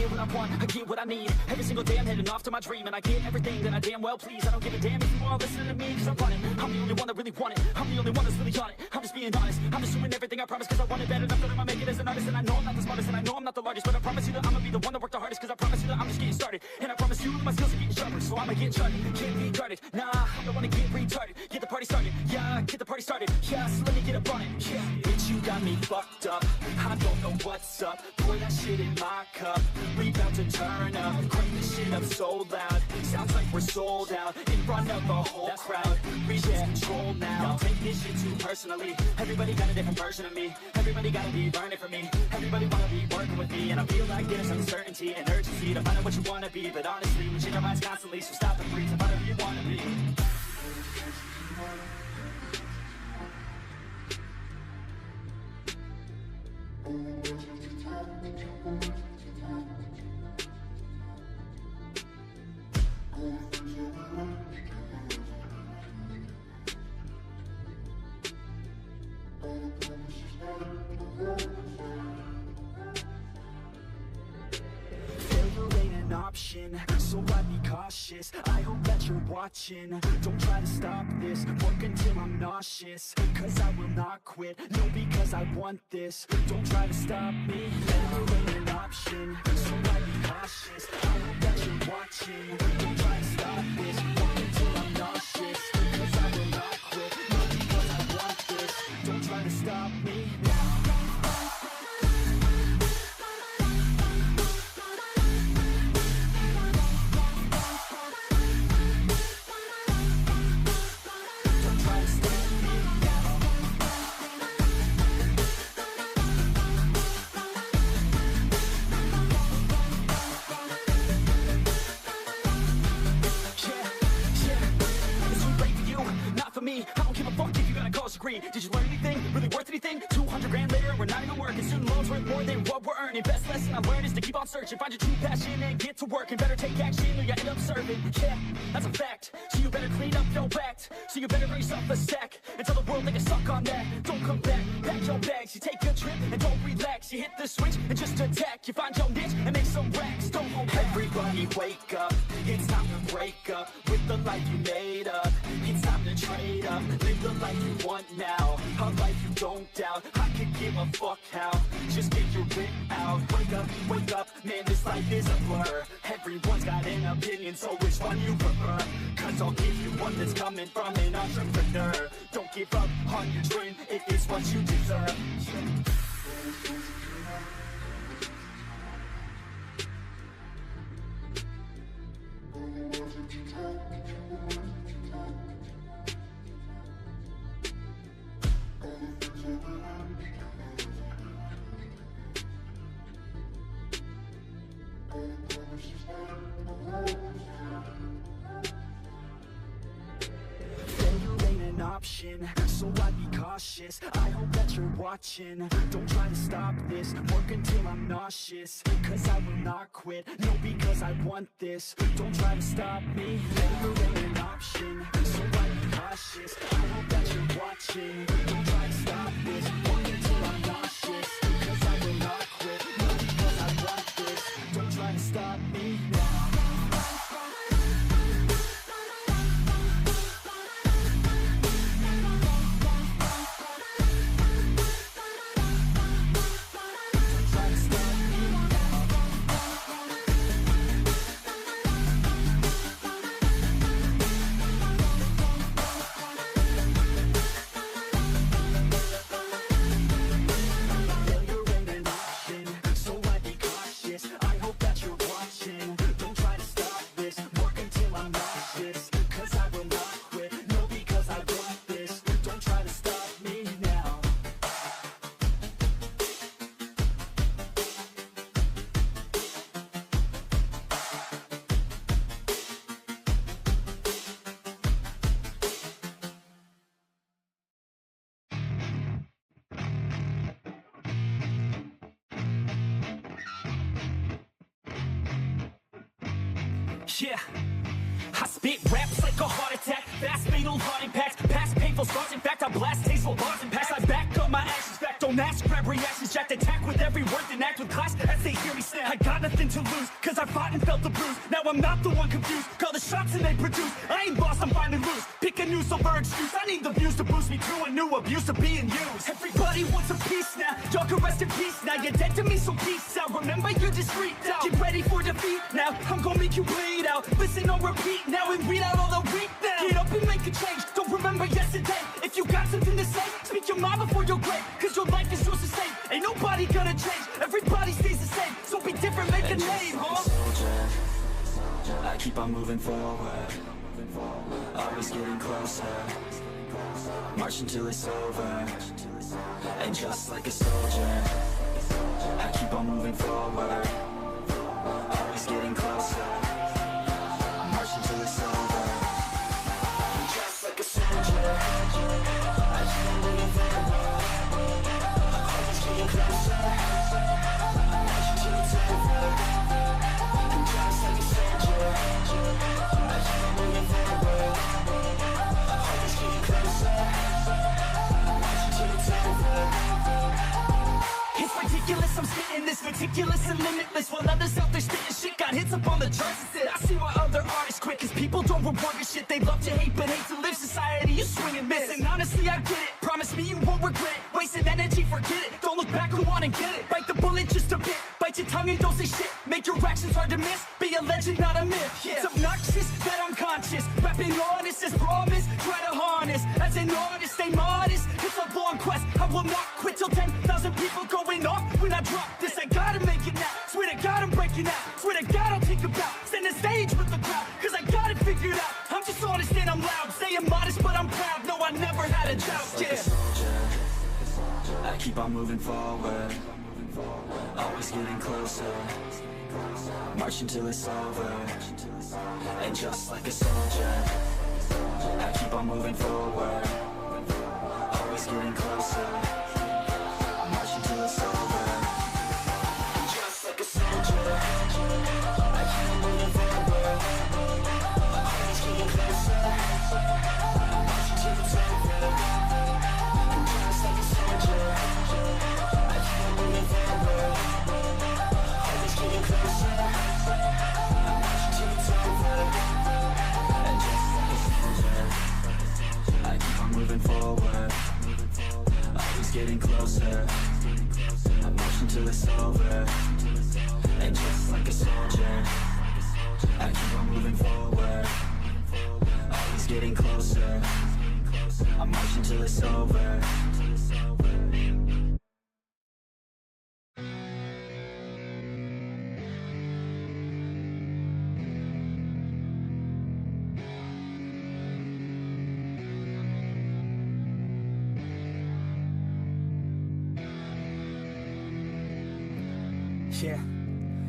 get what I want, I get what I need. Every single day I'm heading off to my dream, and I get everything that I damn well please. I don't give a damn if you all listen to me, cause I'm running. I'm the only one that really want it. I'm the only one that's really on it. I'm just being honest. I'm just doing everything I promise, cause I want it better. I'm gonna make it as an artist, and I know I'm not the smartest, and I know I'm not the largest, but I promise you that I'm gonna be the one that worked the hardest, cause I promise you that I'm just getting started. And I promise you that my skills are getting sharper, so I'ma get charted. Can't be guarded, nah, I don't wanna get retarded. Get the party started, yeah, get the party started. Yeah, so let me get up on it, yeah. Bitch, you got me fucked up. I don't know what's up. Pour that shit in my cup. We about to turn up. Crank this shit up so loud. Sounds like we're sold out in front of a whole crowd. We lose control now. Y'all take this shit too personally. Everybody got a different version of me. Everybody gotta be learning from me. Everybody wanna be working with me. And I feel like there's uncertainty and urgency to find out what you wanna be. But honestly, we change our minds constantly, so stop and breathe to find out who you wanna be. Option, so I'd be cautious. I hope that you're watching. Don't try to stop this. Work until I'm nauseous, cause I will not quit. No, because I want this. Don't try to stop me. Never ain't an option, so I'd be cautious. I hope that you're watching. Don't try to stop this. Work until I'm nauseous, cause I will not quit. No, because I want this. Don't try to stop me. Did you learn anything? Really worth anything? 200 grand later, we're not even working. Student loans worth more than what we're earning. Best lesson I learned is to keep on searching. Find your true passion and get to work. And better take action or you end up serving. Yeah, that's a fact. So you better clean up your act. So you better raise up a sack and tell the world they can suck on that. Don't come back, pack your bags. You take a trip and don't relax. You hit the switch and just attack. You find your niche and make some racks. Don't hold back. Everybody wake up. It's time to break up with the life you made up. It's time to trade up. Live the life you want now. A life you don't doubt. I could give a fuck how. Just get your wit out. Wake up, man, this life is a blur. Everyone's got an opinion, so which one you prefer? Cause I'll give you one that's coming from an entrepreneur. Don't give up on your dream if it's what you deserve. Option, so I'd be cautious. I hope that you're watching. Don't try to stop this. Work until I'm nauseous, cause I will not quit. No, because I want this. Don't try to stop me. Never ain't an option, so I'd be cautious. I hope that you're watching. Don't try to stop this. Work until I'm nauseous, cause I will not quit. No, because I want this. Don't try to stop me now. Yeah, I spit raps like a heart attack. Fast fatal heart impacts. Past painful scars. In fact, I blast tasteful bars and pass. I back up my actions. Fact, don't Don't ask, grab reactions, jacked attack with every word, then act with class as they hear me snap. I got nothing to lose, cause I fought and felt the bruise. Now I'm not the one confused, call the shots and they produce. I ain't lost, I'm finally loose. Pick a new silver excuse, I need the views to boost me to a new abuse of being used. Everybody wants a piece now, y'all can rest in peace now. You're dead to me, so peace out. Remember you're just freaked out. Get ready for defeat now, I'm gonna make you bleed out. Listen on repeat now and read out all the weak now. Get up and make a change, don't remember yesterday. If you got something to say, speak your mind before your grave. Cause your life is yours to save, ain't nobody gonna change. Everybody stays the same, so be different, make a name, huh? Soldier, I keep on moving forward, always getting closer, marching till it's over. And just like a soldier, I keep on moving forward, always getting closer, marching till it's over. And just like a soldier, I keep on moving forward, always getting closer, marching till it's over. And just like a soldier, I keep on moving forward, always getting closer, marching till it's over. It's ridiculous, I'm spitting this meticulous and limitless. While others out there spitting shit got hits up on the charts instead. I see why other artists quit, cause people don't reward your shit. They love to hate, but hate to live. Society, you swing and miss. And honestly, I get it, promise me you won't regret it. Wasting energy, forget it, don't look back, go on and get it. Bite the bullet just a bit, bite your tongue and don't say shit. Make your actions hard to miss, be a legend, not a myth. Yeah. It's obnoxious that I'm conscious, rapping honest as promise. Try to harness, as an artist, stay modest. It's a long quest, I will not quit till 10,000 people going off. When I drop this, I gotta make it now. Swear to God I'm breaking out, swear to God I'll take a bow. Stand the stage with the crowd, cause I got it figured out. I'm just honest and I'm loud, saying modest but I'm proud. No, I never had a doubt, like yeah. a soldier, I keep on moving forward, always getting closer, marching till it's over. And just like a soldier, I keep on moving forward, always getting closer, marching till it's over. And just like a soldier, I keep on moving forward, always getting closer, marching till it's over. And just like a soldier, I keep on moving forward, always getting closer, marching till it's over. And just like a soldier, I keep on moving forward, always getting closer, I'm marching till it's over. And just like a soldier, I keep on moving forward, always getting closer, I'm marching till it's over. Yeah,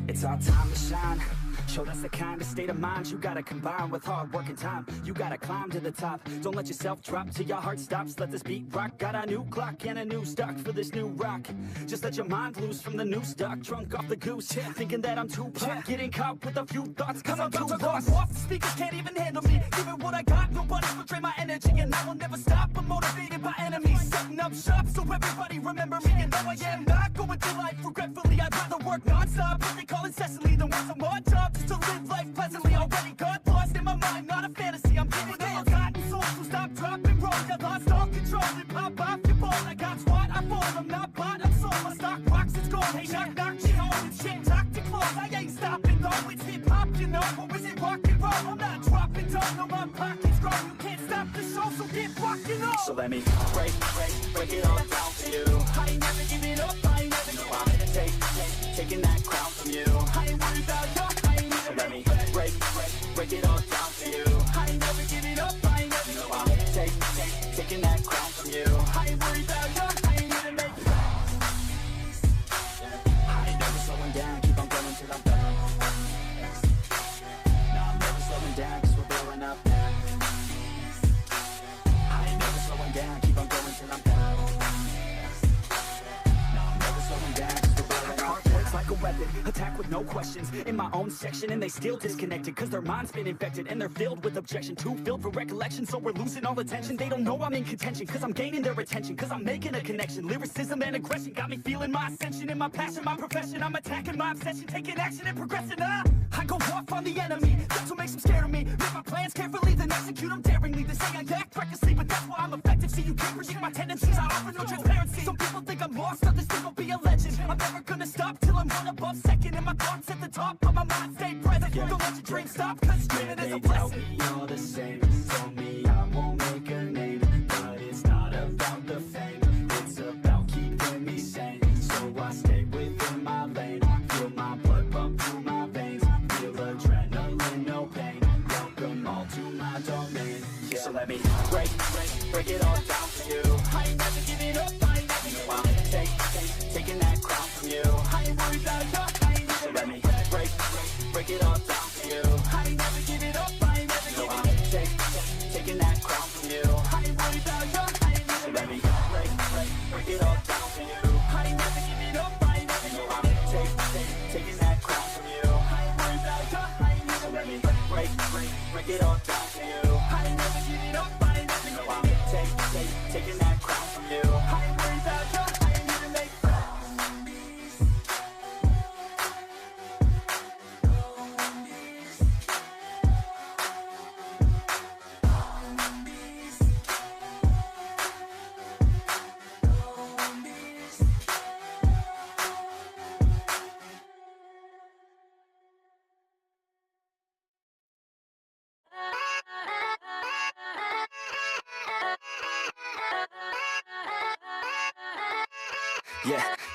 it's our time to shine. Show that's the kind of state of mind you gotta combine with hard work and time. You gotta climb to the top. Don't let yourself drop till your heart stops. Let this beat rock. Got a new clock and a new stock for this new rock. Just let your mind loose from the new stock. Drunk off the goose, thinking that I'm too pop. Getting caught with a few thoughts cause I'm too lost. Off the speakers can't even handle me. Giving what I got, nobody's will drain my energy. And I will never stop, I'm motivated by enemies. Setting up shop so everybody remember me. And though I am not going through life regretfully, I'd rather work non-stop. What they call incessantly than want some more job. Just to live life pleasantly, already got lost in my mind, not a fantasy. I'm getting all forgotten souls, so stop, drop, and roll. I lost all control and pop off your ball. I got squat, I fall, I'm not bought, I'm sold. My stock rocks, it's gold. Hey, knock, knock, shit on and shit, talk to close. I ain't stopping though, it's hip hop, you know. Or is it rock and roll? I'm not dropping down, no, my pocket's grow. You can't stop the show, so get rockin' on. So let me break it all down for you. I ain't never giving up, I ain't never giving up. Taking that crown from you. I ain't worried about you. So let me break it all down for you. I ain't never giving up, I ain't never giving up. Taking that crown from you. I ain't worried about you, I ain't gonna make it. I ain't never slowing down, keep on going till I'm done. No, I'm never slowing down, cause we're blowing up now. I ain't never slowing down, keep on going till I'm done. weapon, attack with no questions. In my own section and they still disconnected, cause their mind's been infected and they're filled with objection. Too filled for recollection, so we're losing all attention. They don't know I'm in contention, cause I'm gaining their attention, cause I'm making a connection. Lyricism and aggression got me feeling my ascension. In my passion, my profession, I'm attacking my obsession, taking action and progressing. I go off on the enemy, that's what makes them scared of me. Make my plans carefully, then execute them daringly. They say I act recklessly, but that's why I'm effective. See, you can't predict my tendencies, I offer no transparency. Some people think I'm lost, others think I'll be a legend. I'm never gonna stop till I'm one above second. And my thoughts at the top, but my mind stay present. Don't let your dreams stop, cause dreaming is a blessing. They tell me all the same, told me I won't make a name, but it's not about the fame, it's about keeping me sane. So I stay within my lane, feel my blood pump through my veins, feel adrenaline, no pain, welcome all to my domain. Yeah. So let me break it all down for you. I ain't never giving up, I ain't never giving up. Taking that crown from you. I ain't worried about you. So let me break it all down for you. I ain't never giving up, I ain't never giving up. Taking that crown from you. I ain't worried about you. So let me break it all down for you. I ain't never giving up, I ain't never giving up. Taking that crown from you. I ain't worried about you. So let me break it all down for you. I ain't never giving up, I ain't never giving up. Taking that crown from you. I ain't worried about you. I ain't even make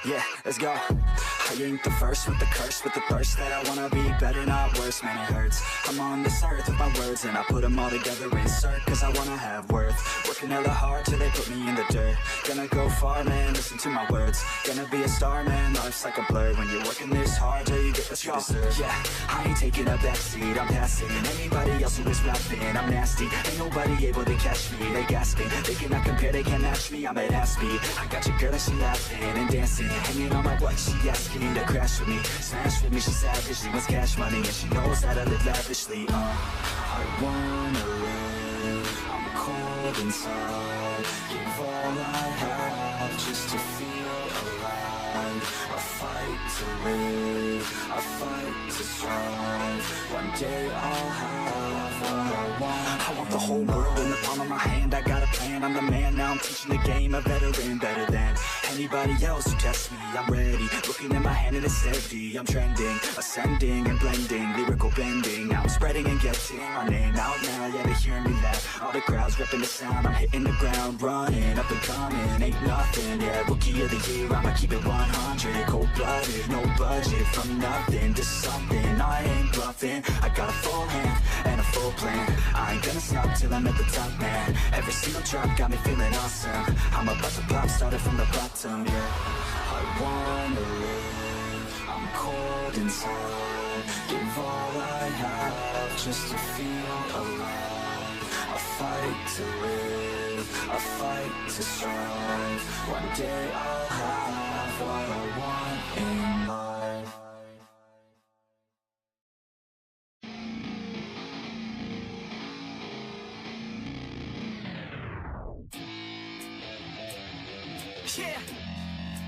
Yeah, let's go. I ain't the first with the curse, with the thirst that I wanna be better, not worse, man, it hurts. I'm on this earth with my words and I put them all together, insert, cause I wanna have worth. Working hella hard till they put me in the dirt. Gonna go far, man, listen to my words. Gonna be a star, man, life's like a blur. When you're working this hard till you get what you deserve. Yeah, I ain't taking a backseat, I'm passing anybody else who is rapping. I'm nasty, ain't nobody able to catch me. They gasping, they cannot compare, they can't match me. I'm at half speed, I got your girl and she laughing and dancing, hanging on my butt, she asking to crash with me, smash with me. She savage, she wants cash money and she knows how to live lavishly. I wanna live, I'm cold inside, give all I have just to feel alive. I fight to live, I fight to strive, one day I'll have what I want. I want the whole world in the palm of my hand, I got a plan, I'm the man, now I'm teaching the game, a veteran, better than anybody else who tests me. I'm ready, looking at my hand and it's steady. I'm trending, ascending and blending, lyrical bending. Now I'm spreading and getting my name out now. Yeah, they hearing me laugh, all the crowds repping the sound. I'm hitting the ground, running, up and coming, ain't nothing. Yeah, rookie of the year, I'ma keep it 100. Cold-blooded, no budget, from nothing to something. I ain't bluffing, I got a full hand and a full plan. I ain't gonna stop till I'm at the top, man. Every single drop got me feeling awesome. I'm about to pop, started from the bottom, yeah. I wanna live, I'm cold inside, give all I have just to feel alive. I fight to live, I fight to strive, one day I'll have what I want in life. Yeah,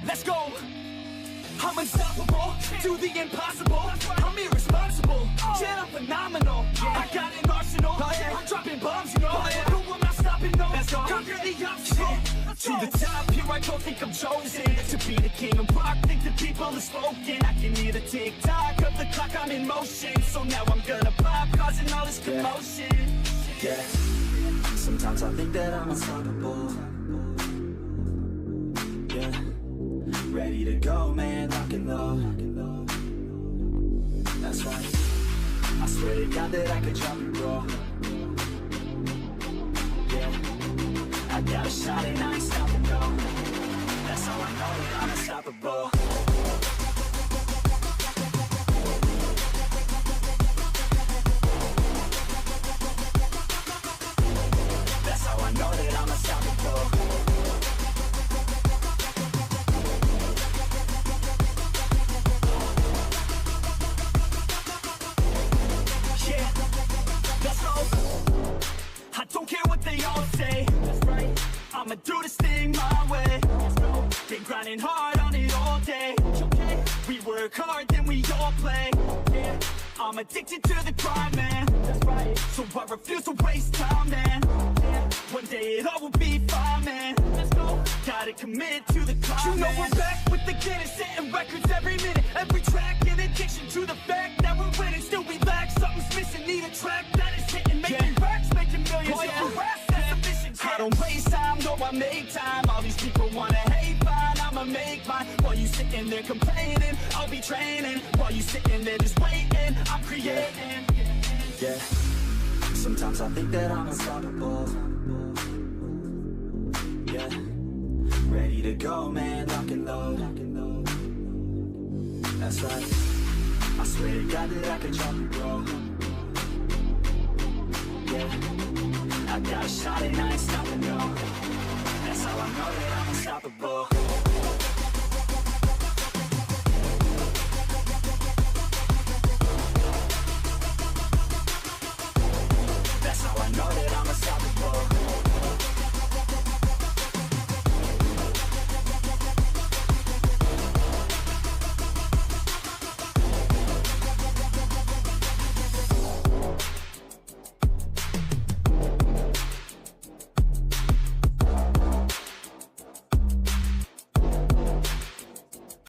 let's go. I'm unstoppable, do the impossible. I'm irresponsible, yet I'm phenomenal. I got an arsenal, I'm dropping bombs, you know. But I'm not stopping, no. Conquer the obstacle. To the top, here I go, think I'm chosen to be the king of rock, think the people have spoken. I can hear the tick-tock of the clock, I'm in motion. So now I'm gonna pop, causing all this commotion. Yeah, sometimes I think that I'm unstoppable. Yeah, ready to go, man, lock and low. That's right, I swear to God that I could drop it raw. Yeah, I got a shot and I ain't stopping, no. That's how I know that I'm unstoppable. That's how I know that I'm unstoppable. I'ma do this thing my way. Let's go. Been grinding hard on it all day. Okay. We work hard, then we all play. Yeah. I'm addicted to the grind, man. That's right. So I refuse to waste time, man. Yeah. One day it all will be fine, man. Let's go. Gotta commit to the climb, you know man. We're back with the Guinness, setting records every minute, every track. In addition to the fact that we're winning, still we lack something's missing. Need a track that is hitting, making racks, making millions. Oh, yeah. Rap, that's a mission. I don't waste time, no, I make time. All these people wanna hate, fine, I'ma make mine. While you sitting there complaining, I'll be training. While you sitting there just waiting, I'm creating. Yeah. Sometimes I think that I'm unstoppable. Yeah. Ready to go, man, lock and load. That's right. I swear to God that I can drop and roll. Yeah. I got a shot and I ain't stopping, no. That's how I know that I'm unstoppable.